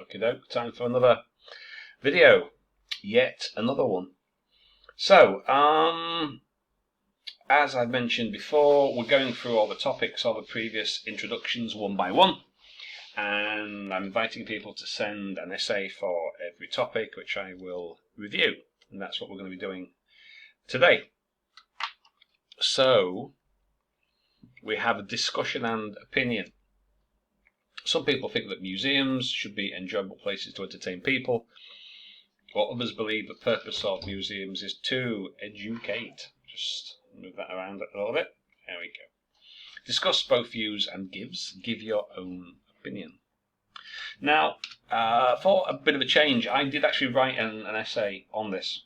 Okay, doke. Time for another video. Yet another one. So, as I mentioned before, we're going through all the topics of the previous introductions one by one, and I'm inviting people to send an essay for every topic, which I will review, and that's what we're going to be doing today. So, we have a discussion and opinion. Some people think that museums should be enjoyable places to entertain people, while others believe the purpose of museums is to educate. Just move that around a little bit. There we go. Discuss both views and give your own opinion. Now, for a bit of a change, I did actually write an essay on this.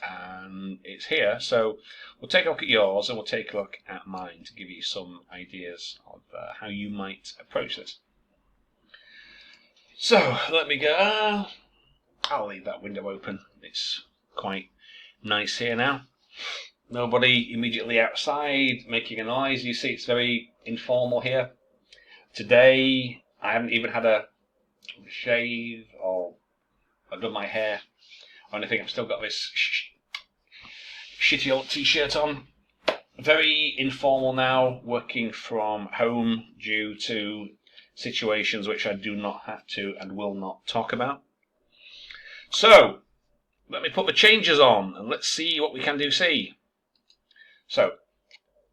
And it's here, so we'll take a look at yours and we'll take a look at mine to give you some ideas of how you might approach this. So, let me go. I'll leave that window open. It's quite nice here now. Nobody immediately outside making a noise. You see, it's very informal here. Today, I haven't even had a shave or I've done my hair or anything. I've still got this shitty old t-shirt on. Very informal now, working from home due to situations which I do not have to and will not talk about. So, let me put the changes on and let's see what we can do. So,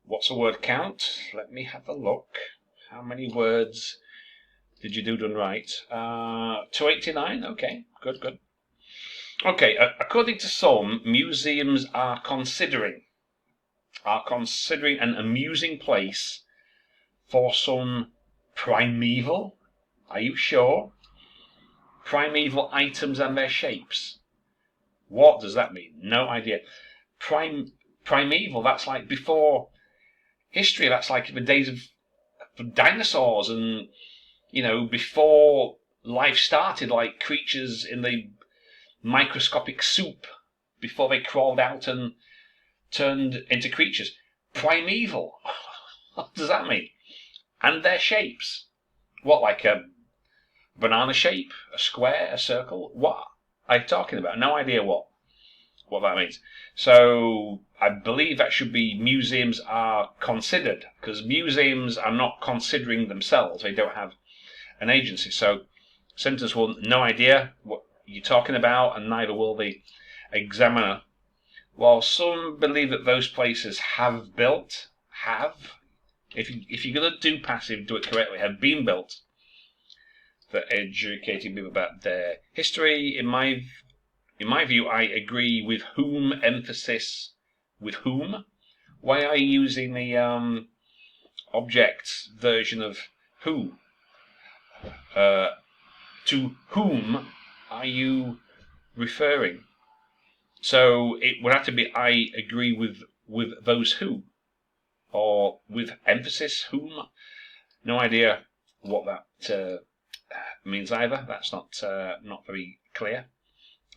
what's a word count? Let me have a look. How many words did you do done right? 289, okay, good. Okay, according to some, museums are considering an amusing place for some primeval, are you sure? Primeval items and their shapes. What does that mean? No idea. Primeval, that's like before history, that's like the days of dinosaurs and, before life started, like creatures in the microscopic soup, before they crawled out and turned into creatures. Primeval. What does that mean? And their shapes. What, like a banana shape? A square? A circle? What are you talking about? No idea what that means. So I believe that should be museums are considered, because museums are not considering themselves. They don't have an agency. So sentence one, no idea what you're talking about, and neither will the examiner. While some believe that those places have, if you're going to do passive, do it correctly, have been built for educating people about their history. In my view, I agree with whom, emphasis with whom. Why are you using the object version of who? To whom are you referring? So it would have to be I agree with those who, or with emphasis whom. No idea what that means either. That's not very clear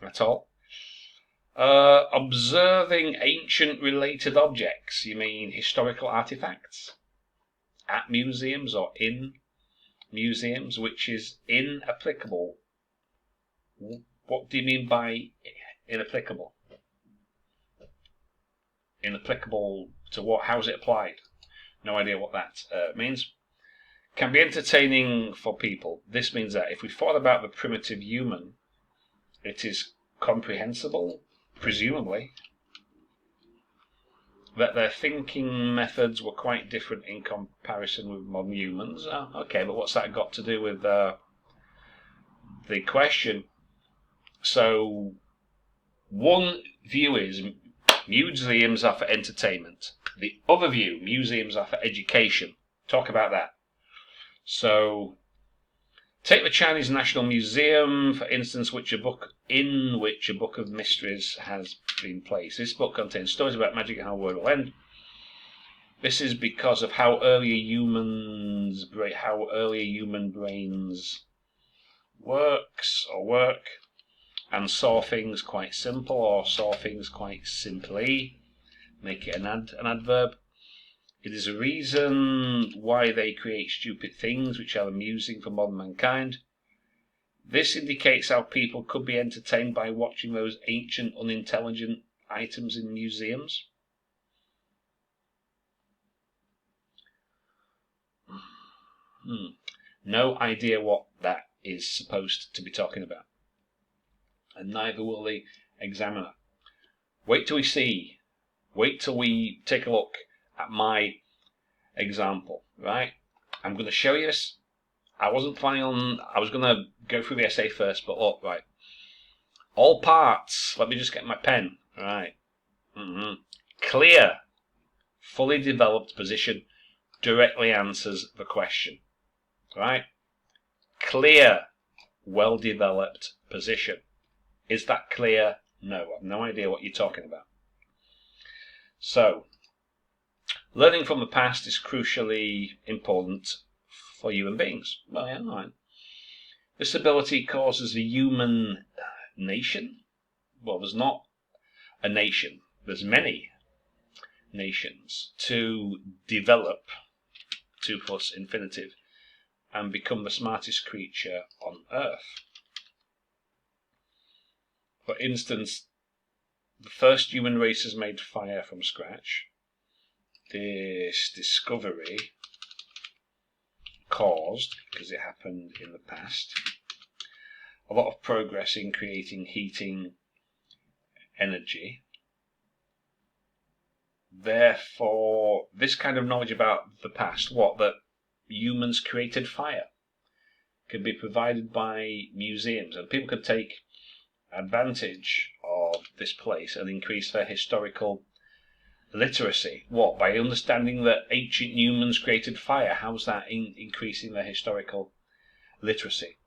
at all. Observing ancient related objects. You mean historical artifacts at museums or in museums, which is inapplicable. What do you mean by inapplicable? Inapplicable to what? How's it applied? No idea what that means. Can be entertaining for people. This means that if we thought about the primitive human, it is comprehensible, presumably, that their thinking methods were quite different in comparison with modern humans. Okay, but what's that got to do with the question? So, one view is museums are for entertainment. The other view, museums are for education. Talk about that. So, take the Chinese National Museum, for instance, in which a book of mysteries has been placed. This book contains stories about magic and how the world will end. This is because of how earlier human brains work, and saw things quite simple or saw things quite simply. Make it an adverb. It is a reason why they create stupid things which are amusing for modern mankind. This indicates how people could be entertained by watching those ancient, unintelligent items in museums. No idea what that is supposed to be talking about. And neither will the examiner. Wait till we see. Wait till we take a look at my example, right? I'm going to show you this. I was going to go through the essay first, but look, right. All parts, let me just get my pen, right. Clear, fully developed position directly answers the question, right? Clear, well-developed position. Is that clear? No, I have no idea what you're talking about. So, learning from the past is crucially important for human beings. Well, yeah, all right. This ability causes the human nation. Well, there's not a nation. There's many nations to develop 2 plus infinitive and become the smartest creature on Earth. For instance, the first human races made fire from scratch. This discovery caused, because it happened in the past, a lot of progress in creating heating energy. Therefore, this kind of knowledge about the past, that humans created fire, can be provided by museums, and people could take advantage of this place and increase their historical literacy. What? By understanding that ancient humans created fire. How's that increasing their historical literacy?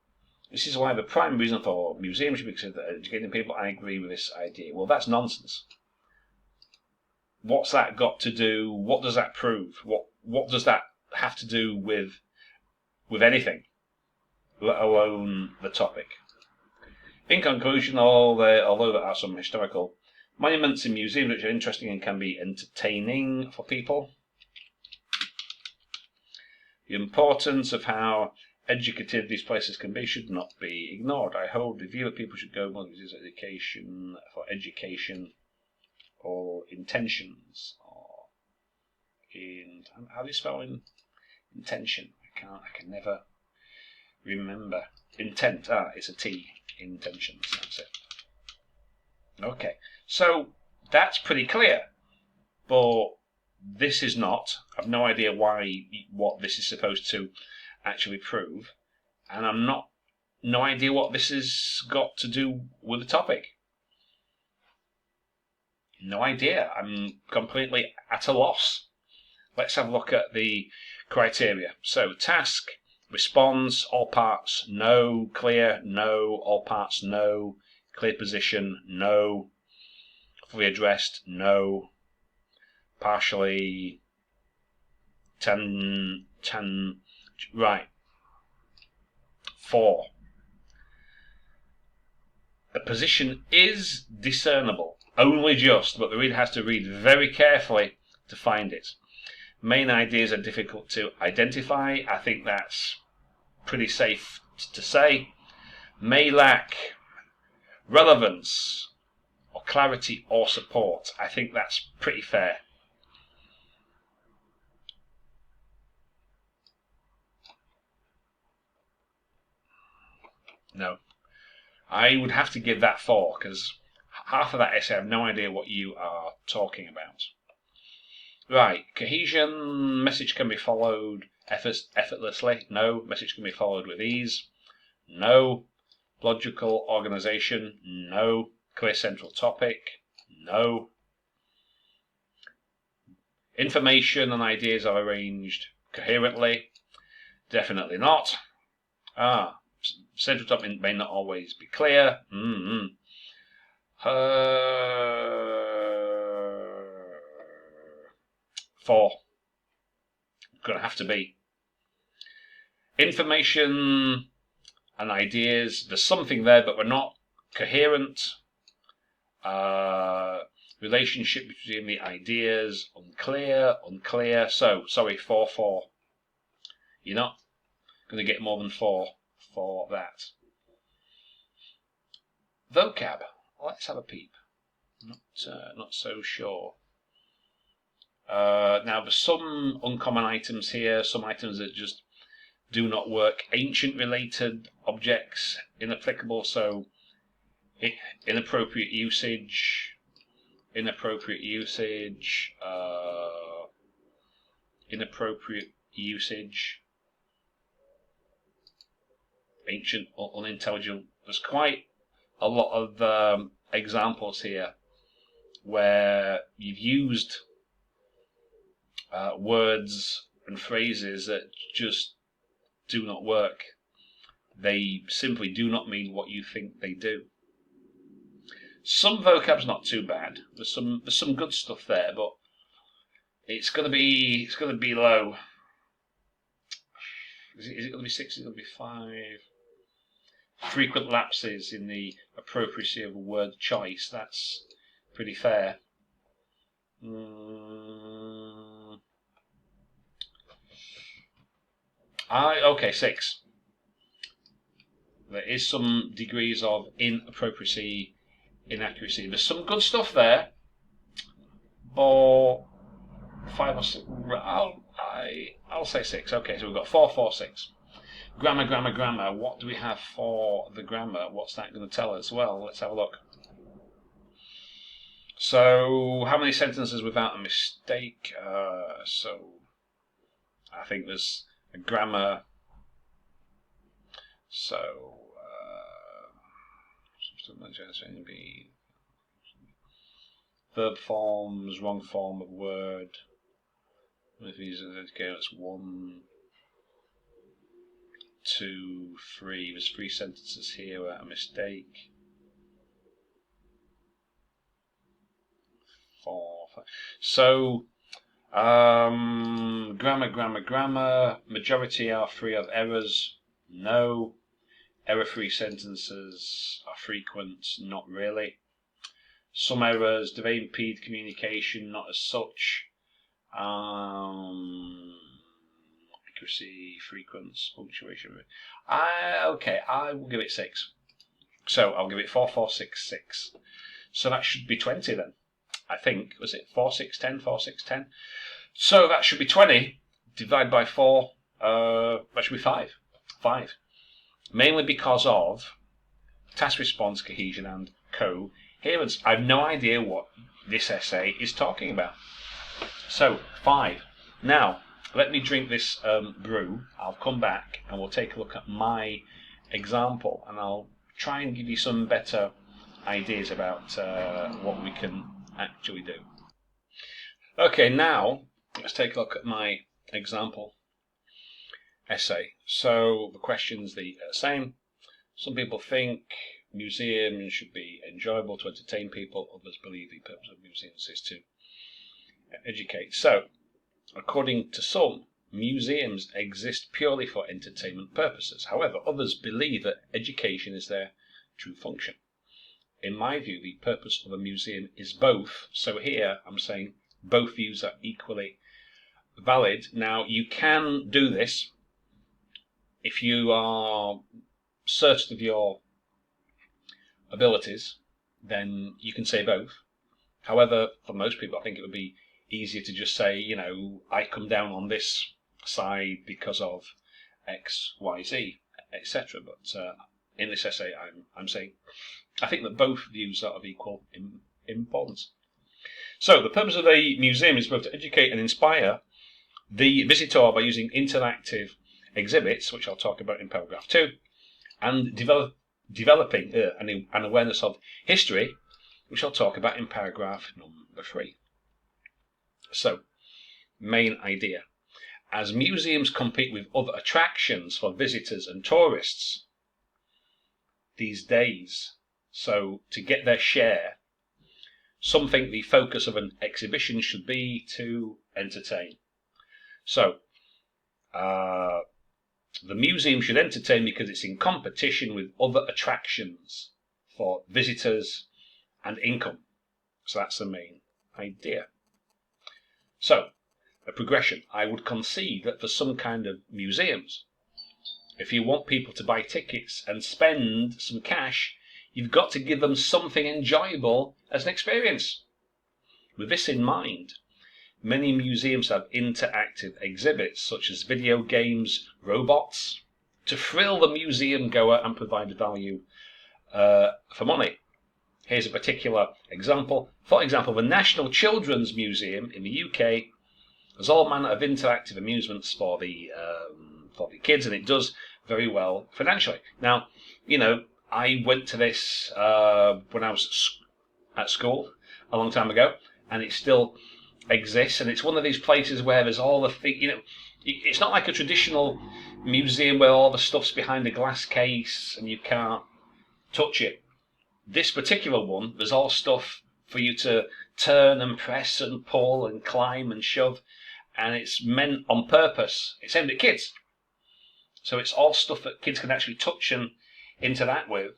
This is why the prime reason for museums should be considered educating people. I agree with this idea. Well, that's nonsense. What's that got to do? What does that prove? What does that have to do with anything, let alone the topic? In conclusion, although there are some historical monuments in museums which are interesting and can be entertaining for people, the importance of how educative these places can be should not be ignored. I hold the view that people should go more to education for education or intentions, or how do you spell intention? I can never remember. Intent. It's a T. Intentions. That's it. Okay, so that's pretty clear, but this is not. I've no idea what this is supposed to actually prove, and no idea what this has got to do with the topic. No idea. I'm completely at a loss. Let's have a look at the criteria. So, task, response, all parts, no. Clear, no. All parts, no. Clear position, no. Fully addressed, no. Partially, 10, right. 4. The position is discernible, only just, but the reader has to read very carefully to find it. Main ideas are difficult to identify. I think that's pretty safe to say. May lack relevance or clarity or support. I think that's pretty fair. No. I would have to give that 4, because half of that essay I have no idea what you are talking about. Right, cohesion, message can be followed effortlessly. No. Message can be followed with ease. No. Logical organization. No. Clear central topic. No. Information and ideas are arranged coherently. Definitely not. Central topic may not always be clear. 4. Gonna have to be. Information and ideas, there's something there, but we're not coherent. Relationship between the ideas, unclear, unclear. So, sorry, 4-4. You're not going to get more than 4 for that. Vocab. Let's have a peep. Not so sure. Now, there's some uncommon items here, some items that just do not work. Ancient related objects, inapplicable, so inappropriate usage, inappropriate usage, ancient, unintelligible. There's quite a lot of examples here where you've used words and phrases that just do not work. They simply do not mean what you think they do. Some vocab's not too bad. There's some good stuff there, but it's gonna be low. Is it gonna be 6? Is it gonna be 5? Frequent lapses in the appropriacy of a word choice. That's pretty fair. Okay, 6. There is some degrees of inappropriacy, inaccuracy. There's some good stuff there, but 5 or 6. I'll say 6. Okay, so we've got 4, 4, 6. Grammar, grammar, grammar. What do we have for the grammar? What's that going to tell us? Well, let's have a look. So, how many sentences without a mistake? So, I think there's a grammar. So, verb forms, wrong form of word. If these are okay, that's 1, 2, 3. There's 3 sentences here without a mistake. 4, 5. So, grammar, grammar, grammar. Majority are free of errors. No. Error-free sentences are frequent. Not really. Some errors. Do they impede communication? Not as such. Accuracy, frequency, punctuation. Okay, I will give it 6. So I'll give it 4, 4, 6, 6. So that should be 20 then. I think, was it 4, 6, 10, 4, 6, 10? So that should be 20. Divide by 4, that should be 5. 5. Mainly because of task response, cohesion, and coherence. I have no idea what this essay is talking about. So, 5. Now, let me drink this brew. I'll come back and we'll take a look at my example and I'll try and give you some better ideas about what we can actually do. Okay, now let's take a look at my example essay. So the question's the same. Some people think museums should be enjoyable to entertain people. Others believe the purpose of museums is to educate. So, according to some, museums exist purely for entertainment purposes. However, others believe that education is their true function. In my view, the purpose of a museum is both. So here I'm saying both views are equally valid. Now, you can do this if you are certain of your abilities, then you can say both. However, for most people, I think it would be easier to just say, you know, I come down on this side because of X, Y, Z, etc. But in this essay, I'm saying I think that both views are of equal importance. So the purpose of a museum is both to educate and inspire the visitor by using interactive exhibits, which I'll talk about in paragraph 2, and developing an awareness of history, which I'll talk about in paragraph number 3. So, main idea. As museums compete with other attractions for visitors and tourists these days, so to get their share, some think the focus of an exhibition should be to entertain. So, the museum should entertain because it's in competition with other attractions for visitors and income. So that's the main idea. So, a progression. I would concede that for some kind of museums, if you want people to buy tickets and spend some cash, you've got to give them something enjoyable as an experience. With this in mind, many museums have interactive exhibits such as video games, robots, to thrill the museum goer and provide value for money. Here's a particular example. For example, the National Children's Museum in the UK has all manner of interactive amusements for the kids, and it does very well financially. Now, I went to this when I was at school a long time ago, and it still exists, and it's one of these places where there's all the it's not like a traditional museum where all the stuff's behind a glass case and you can't touch it. This particular one, there's all stuff for you to turn and press and pull and climb and shove, and it's meant on purpose. It's aimed at kids. So it's all stuff that kids can actually touch and interact with,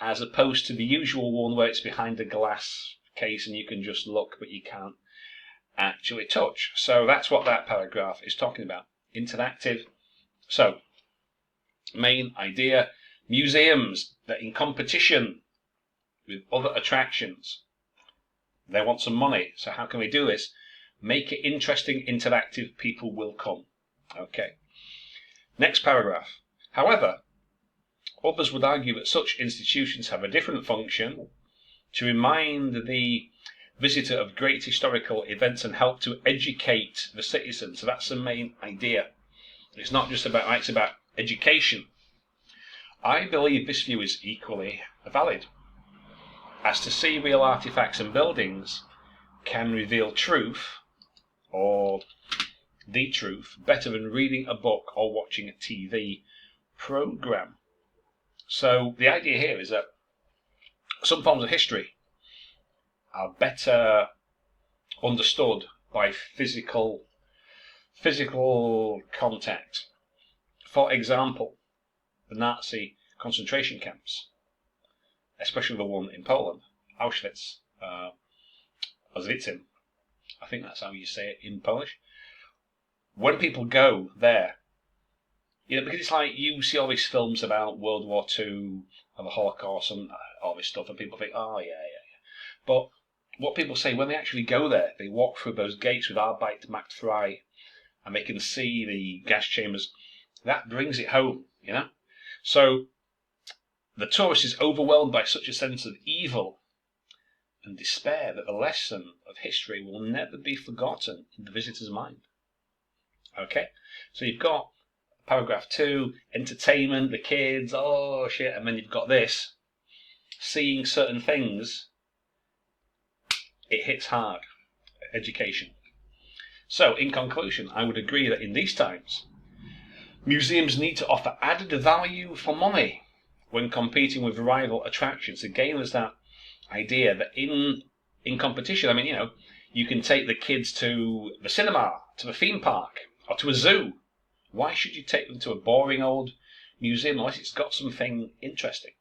as opposed to the usual one where it's behind a glass case and you can just look but you can't actually touch. So that's what that paragraph is talking about. Interactive. So, main idea, museums that in competition with other attractions, they want some money. So how can we do this? Make it interesting, interactive, people will come. Okay. Next paragraph. However, others would argue that such institutions have a different function to remind the visitor of great historical events and help to educate the citizen. So that's the main idea. It's not just about, it's about education. I believe this view is equally valid, as to see real artifacts and buildings can reveal truth, or the truth, better than reading a book or watching a TV program. So the idea here is that some forms of history are better understood by physical contact. For example, the Nazi concentration camps, especially the one in Poland, Auschwitz, Auschwitz, I think that's how you say it in Polish. When people go there, because it's like you see all these films about World War II and the Holocaust and all this stuff, and people think, oh yeah. But what people say, when they actually go there, they walk through those gates with Arbeit macht frei, and they can see the gas chambers. That brings it home, So the tourist is overwhelmed by such a sense of evil and despair that the lesson of history will never be forgotten in the visitor's mind. Okay, so you've got paragraph 2, entertainment, the kids, oh shit, and then you've got this, seeing certain things, it hits hard, education. So, in conclusion, I would agree that in these times, museums need to offer added value for money when competing with rival attractions. Again, there's that idea that in competition, you can take the kids to the cinema, to the theme park, or to a zoo. Why should you take them to a boring old museum unless it's got something interesting?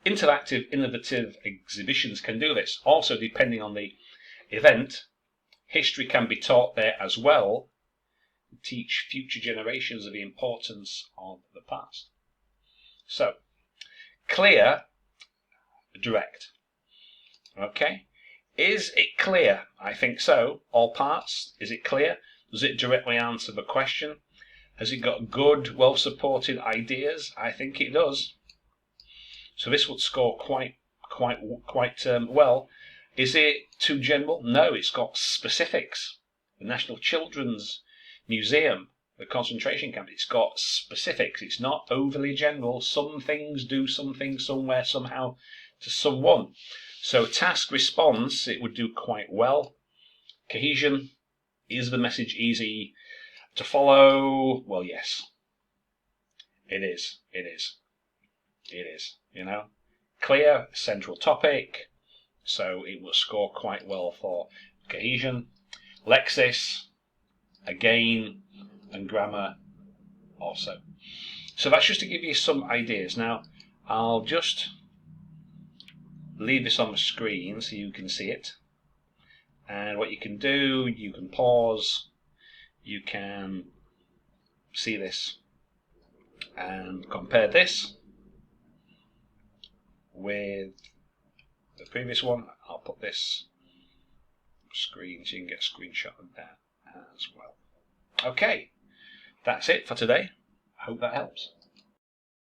Interactive, innovative exhibitions can do this. Also, depending on the event, history can be taught there as well to teach future generations of the importance of the past. So, clear, direct. Okay? Is it clear? I think so. All parts. Is it clear? Does it directly answer the question? Has it got good, well-supported ideas? I think it does. So this would score quite well. Is it too general? No, it's got specifics. The National Children's Museum, the concentration camp, it's got specifics. It's not overly general. Some things do something somewhere, somehow, to someone. So task response, it would do quite well. Cohesion, is the message easy to follow? Well, yes. It is. Clear, central topic, so it will score quite well for cohesion. Lexis, again, and grammar also. So that's just to give you some ideas. Now, I'll just leave this on the screen so you can see it. And what you can do, you can pause, you can see this and compare this with the previous one. I'll put this screen so you can get a screenshot of that as well. Okay, that's it for today. Hope that helps.